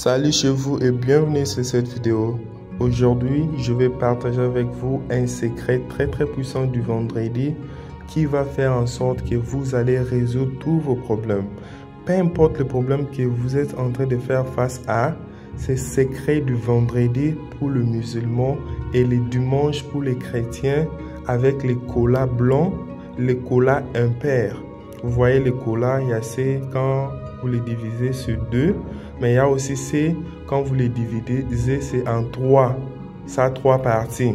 Salut chez vous et bienvenue sur cette vidéo. Aujourd'hui, je vais partager avec vous un secret très puissant du vendredi qui va faire en sorte que vous allez résoudre tous vos problèmes. Peu importe le problème que vous êtes en train de faire face à, c'est secret du vendredi pour le musulman et les dimanches pour les chrétiens avec les colas blancs, les colas impairs. Vous voyez les colas, il y a ces quand vous les divisez sur 2, mais il y a aussi ces quand vous les divisez, c'est en 3. Ça a 3 parties.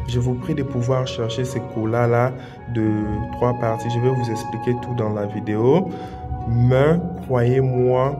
Je vous prie de pouvoir chercher ces colas-là de 3 parties. Je vais vous expliquer tout dans la vidéo. Mais croyez-moi,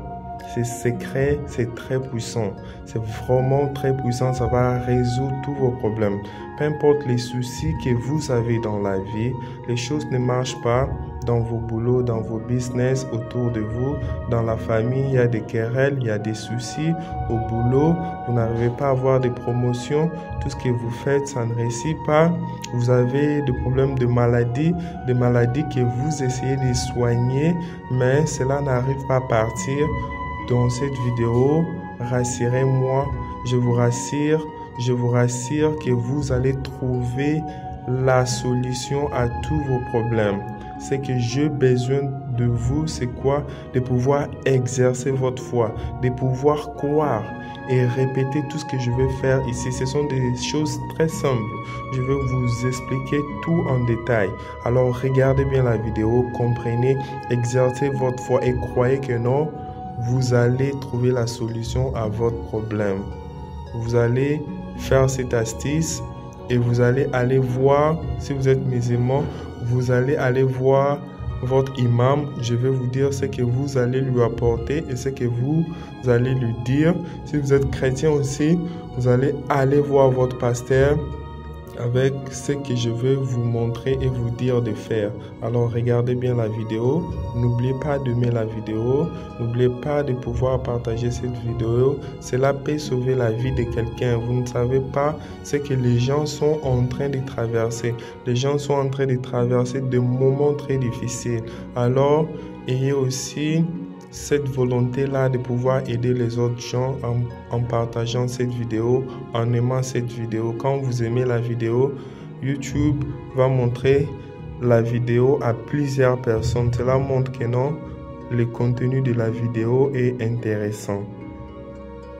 ces secrets, c'est très puissant. C'est vraiment très puissant. Ça va résoudre tous vos problèmes. Peu importe les soucis que vous avez dans la vie, les choses ne marchent pas dans vos boulots, dans vos business, autour de vous, dans la famille, il y a des querelles, il y a des soucis au boulot, vous n'arrivez pas à avoir des promotions, tout ce que vous faites, ça ne réussit pas, vous avez des problèmes de maladie, des maladies que vous essayez de soigner, mais cela n'arrive pas à partir. Dans cette vidéo, rassurez-moi, je vous rassure que vous allez trouver la solution à tous vos problèmes. Ce que j'ai besoin de vous, c'est quoi? De pouvoir exercer votre foi, de pouvoir croire et répéter tout ce que je vais faire ici. Ce sont des choses très simples. Je vais vous expliquer tout en détail. Alors regardez bien la vidéo, comprenez, exercez votre foi et croyez que non, vous allez trouver la solution à votre problème. Vous allez faire cette astuce et vous allez aller voir, si vous êtes musulman, vous allez aller voir votre imam. Je vais vous dire ce que vous allez lui apporter et ce que vous allez lui dire. Si vous êtes chrétien aussi, vous allez aller voir votre pasteur avec ce que je vais vous montrer et vous dire de faire. Alors regardez bien la vidéo. N'oubliez pas d'aimer la vidéo. N'oubliez pas de pouvoir partager cette vidéo. Cela peut sauver la vie de quelqu'un. Vous ne savez pas ce que les gens sont en train de traverser. Les gens sont en train de traverser des moments très difficiles. Alors, ayez aussi cette volonté-là de pouvoir aider les autres gens en partageant cette vidéo, en aimant cette vidéo. Quand vous aimez la vidéo, YouTube va montrer la vidéo à plusieurs personnes. Cela montre que non, le contenu de la vidéo est intéressant.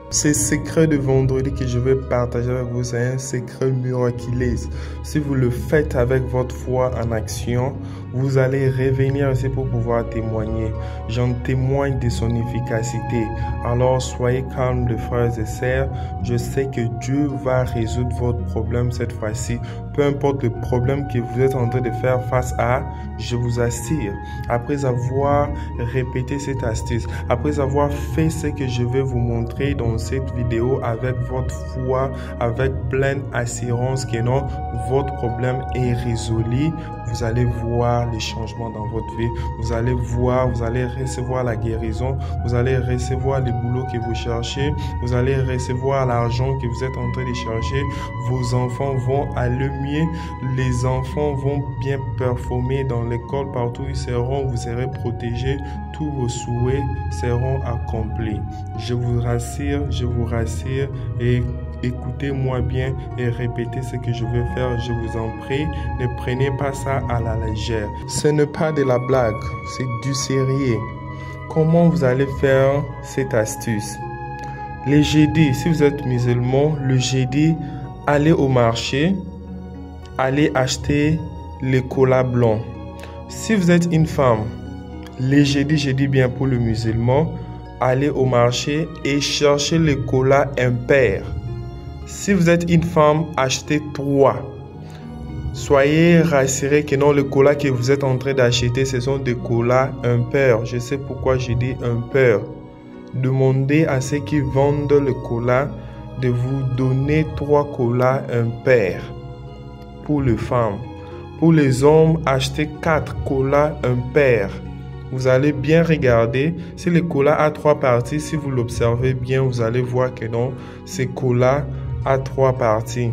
Ce secret de vendredi que je vais partager avec vous, c'est un secret miraculeux. Si vous le faites avec votre foi en action, vous allez revenir ici pour pouvoir témoigner. J'en témoigne de son efficacité. Alors soyez calmes les frères et sœurs. Je sais que Dieu va résoudre votre problème cette fois-ci. Peu importe le problème que vous êtes en train de faire face à, je vous assure, après avoir répété cette astuce, après avoir fait ce que je vais vous montrer dans cette vidéo avec votre foi, avec pleine assurance que non, votre problème est résolu, vous allez voir les changements dans votre vie, vous allez voir, vous allez recevoir la guérison, vous allez recevoir le boulot que vous cherchez, vous allez recevoir l'argent que vous êtes en train de chercher, vos enfants vont aller mieux, les enfants vont bien performer dans l'école, partout où ils seront, vous serez protégés, tous vos souhaits seront accomplis. Je vous rassure et écoutez-moi bien et répétez ce que je vais faire, je vous en prie. Ne prenez pas ça à la légère. Ce n'est pas de la blague, c'est du sérieux. Comment vous allez faire cette astuce? Le jeudi, si vous êtes musulman, le jeudi, allez au marché, allez acheter les colas blancs. Si vous êtes une femme, le jeudi, je dis bien pour le musulman, allez au marché et cherchez les colas impairs. Si vous êtes une femme, achetez 3. Soyez rassurés que non, les colas que vous êtes en train d'acheter, ce sont des colas impairs. Je sais pourquoi je dis impairs. Demandez à ceux qui vendent le colas de vous donner 3 colas impairs pour les femmes. Pour les hommes, achetez 4 colas impairs. Vous allez bien regarder. Si le colas a 3 parties, si vous l'observez bien, vous allez voir que non, ces colas a 3 parties.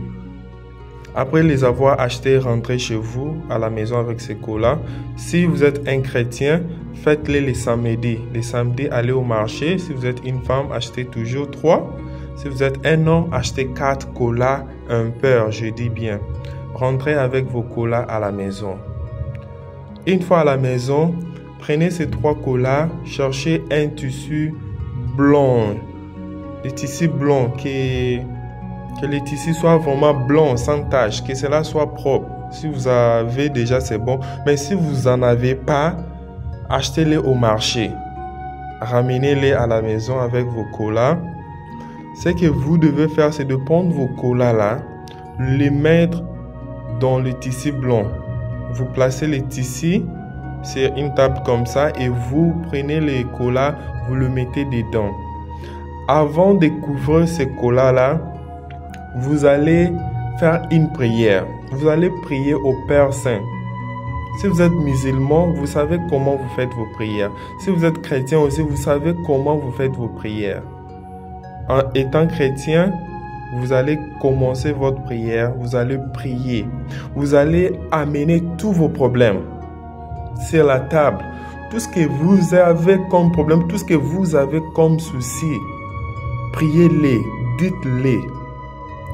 Après les avoir achetés, rentrez chez vous à la maison avec ces colas. Si vous êtes un chrétien, faites-les les samedis. Les samedis, allez au marché. Si vous êtes une femme, achetez toujours 3. Si vous êtes un homme, achetez 4 colas, un peur, je dis bien. Rentrez avec vos colas à la maison. Une fois à la maison, prenez ces 3 colas, cherchez un tissu blanc. Le tissu blanc, que le tissu soit vraiment blanc, sans tache, que cela soit propre. Si vous avez déjà, c'est bon. Mais si vous n'en avez pas, achetez-les au marché. Ramenez-les à la maison avec vos colas. Ce que vous devez faire, c'est de prendre vos colas là, les mettre dans le tissu blanc. Vous placez les tissus sur une table comme ça et vous prenez les colas, vous le mettez dedans. Avant de couvrir ces colas là, vous allez faire une prière. Vous allez prier au Père Saint. Si vous êtes musulman, vous savez comment vous faites vos prières. Si vous êtes chrétien aussi, vous savez comment vous faites vos prières. En étant chrétien, vous allez commencer votre prière, vous allez prier. Vous allez amener tous vos problèmes sur la table. Tout ce que vous avez comme problème, tout ce que vous avez comme souci, priez-les, dites-les.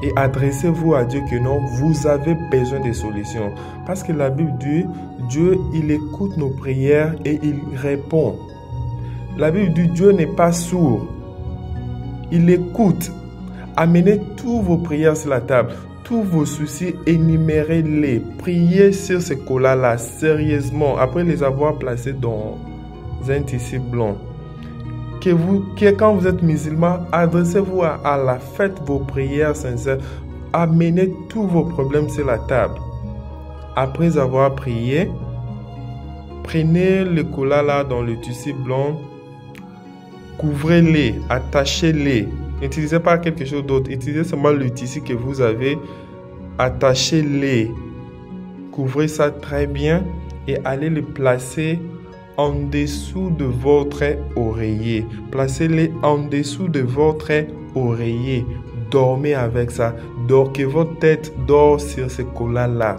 Et adressez-vous à Dieu que non, vous avez besoin de solutions. Parce que la Bible dit, Dieu, il écoute nos prières et il répond. La Bible dit, Dieu n'est pas sourd. Il écoute. Amenez tous vos prières sur la table. Tous vos soucis, énumérez-les. Priez sur ces colas-là, sérieusement, après les avoir placés dans un tissu blanc. Quand vous êtes musulman, adressez-vous à Allah, faites vos prières sincères, amenez tous vos problèmes sur la table. Après avoir prié, prenez le colas là dans le tissu blanc, couvrez-les, attachez-les. N'utilisez pas quelque chose d'autre, utilisez seulement le tissu que vous avez, attachez-les, couvrez ça très bien et allez le placer en dessous de votre oreiller. Placez-les en dessous de votre oreiller. Dormez avec ça. Que votre tête dort sur ce colas-là.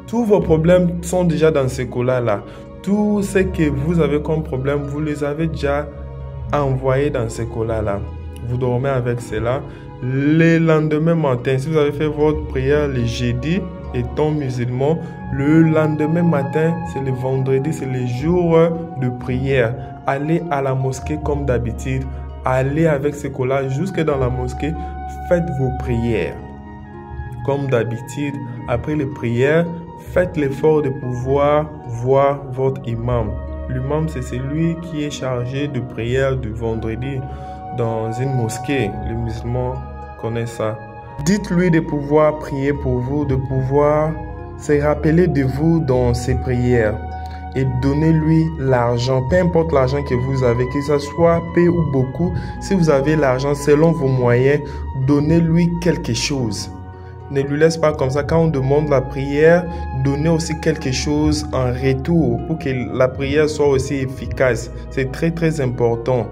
Tous vos problèmes sont déjà dans ce colas-là. Tout ce que vous avez comme problème, vous les avez déjà envoyés dans ce colas-là. Vous dormez avec cela. Le lendemain matin, si vous avez fait votre prière le jeudi, étant musulman, le lendemain matin, c'est le vendredi, c'est le jour de prière. Allez à la mosquée comme d'habitude. Allez avec ce colas jusque dans la mosquée. Faites vos prières. Comme d'habitude, après les prières, faites l'effort de pouvoir voir votre imam. L'imam, c'est celui qui est chargé de prière du vendredi dans une mosquée. Les musulmans connaissent ça. Dites-lui de pouvoir prier pour vous, de pouvoir se rappeler de vous dans ses prières et donnez-lui l'argent, peu importe l'argent que vous avez, que ce soit peu ou beaucoup. Si vous avez l'argent selon vos moyens, donnez-lui quelque chose. Ne lui laisse pas comme ça. Quand on demande la prière, donnez aussi quelque chose en retour pour que la prière soit aussi efficace. C'est très très important.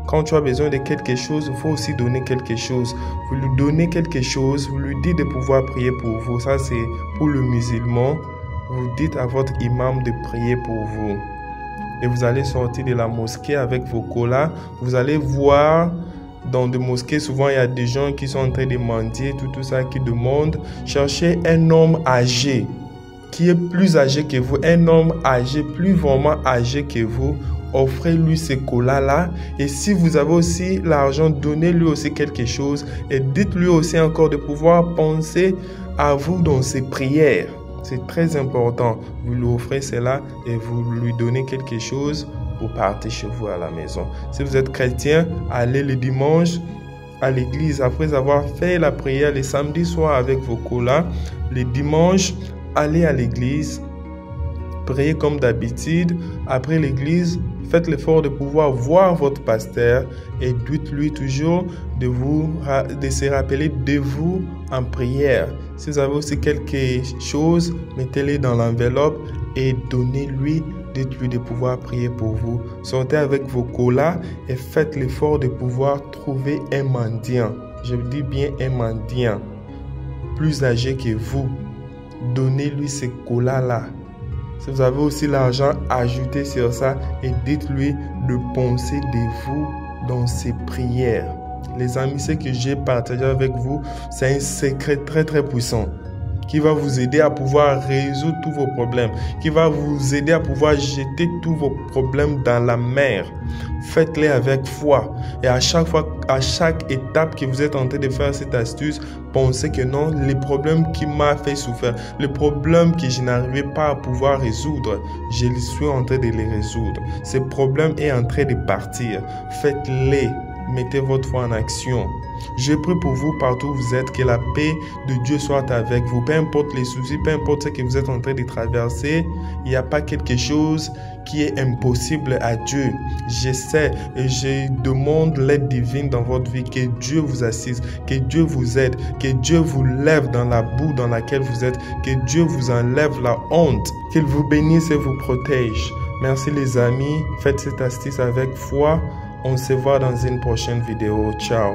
Quand tu as besoin de quelque chose, il faut aussi donner quelque chose. Vous lui donnez quelque chose, vous lui dites de pouvoir prier pour vous. Ça, c'est pour le musulman. Vous dites à votre imam de prier pour vous. Et vous allez sortir de la mosquée avec vos colas. Vous allez voir dans des mosquées, souvent il y a des gens qui sont en train de mendier, tout ça, qui demandent. Cherchez un homme âgé, qui est plus âgé que vous. Un homme âgé, plus vraiment âgé que vous. Offrez-lui ces colas-là. Et si vous avez aussi l'argent, donnez-lui aussi quelque chose. Et dites-lui aussi encore de pouvoir penser à vous dans ses prières. C'est très important. Vous lui offrez cela et vous lui donnez quelque chose. Vous partez chez vous à la maison. Si vous êtes chrétien, allez le dimanche à l'église. Après avoir fait la prière le samedi soir avec vos colas, le dimanche, allez à l'église. Priez comme d'habitude. Après l'église, faites l'effort de pouvoir voir votre pasteur et dites-lui toujours de se rappeler de vous en prière. Si vous avez aussi quelque chose, mettez-les dans l'enveloppe et donnez-lui, dites-lui de pouvoir prier pour vous. Sortez avec vos colas et faites l'effort de pouvoir trouver un mendiant. Je dis bien un mendiant plus âgé que vous. Donnez-lui ces colas-là. Si vous avez aussi l'argent, ajoutez sur ça et dites-lui de penser de vous dans ses prières. Les amis, ce que j'ai partagé avec vous, c'est un secret très très puissant qui va vous aider à pouvoir résoudre tous vos problèmes, qui va vous aider à pouvoir jeter tous vos problèmes dans la mer. Faites-les avec foi. Et à chaque fois, à chaque étape que vous êtes en train de faire cette astuce, pensez que non, les problèmes qui m'ont fait souffrir, les problèmes que je n'arrivais pas à pouvoir résoudre, je suis en train de les résoudre. Ce problème est en train de partir. Faites-les. Mettez votre foi en action. Je prie pour vous partout où vous êtes, que la paix de Dieu soit avec vous. Peu importe les soucis, peu importe ce que vous êtes en train de traverser, il n'y a pas quelque chose qui est impossible à Dieu. Je sais et je demande l'aide divine dans votre vie, que Dieu vous assiste, que Dieu vous aide, que Dieu vous lève dans la boue dans laquelle vous êtes, que Dieu vous enlève la honte, qu'il vous bénisse et vous protège. Merci les amis, faites cette astuce avec foi. On se voit dans une prochaine vidéo. Ciao.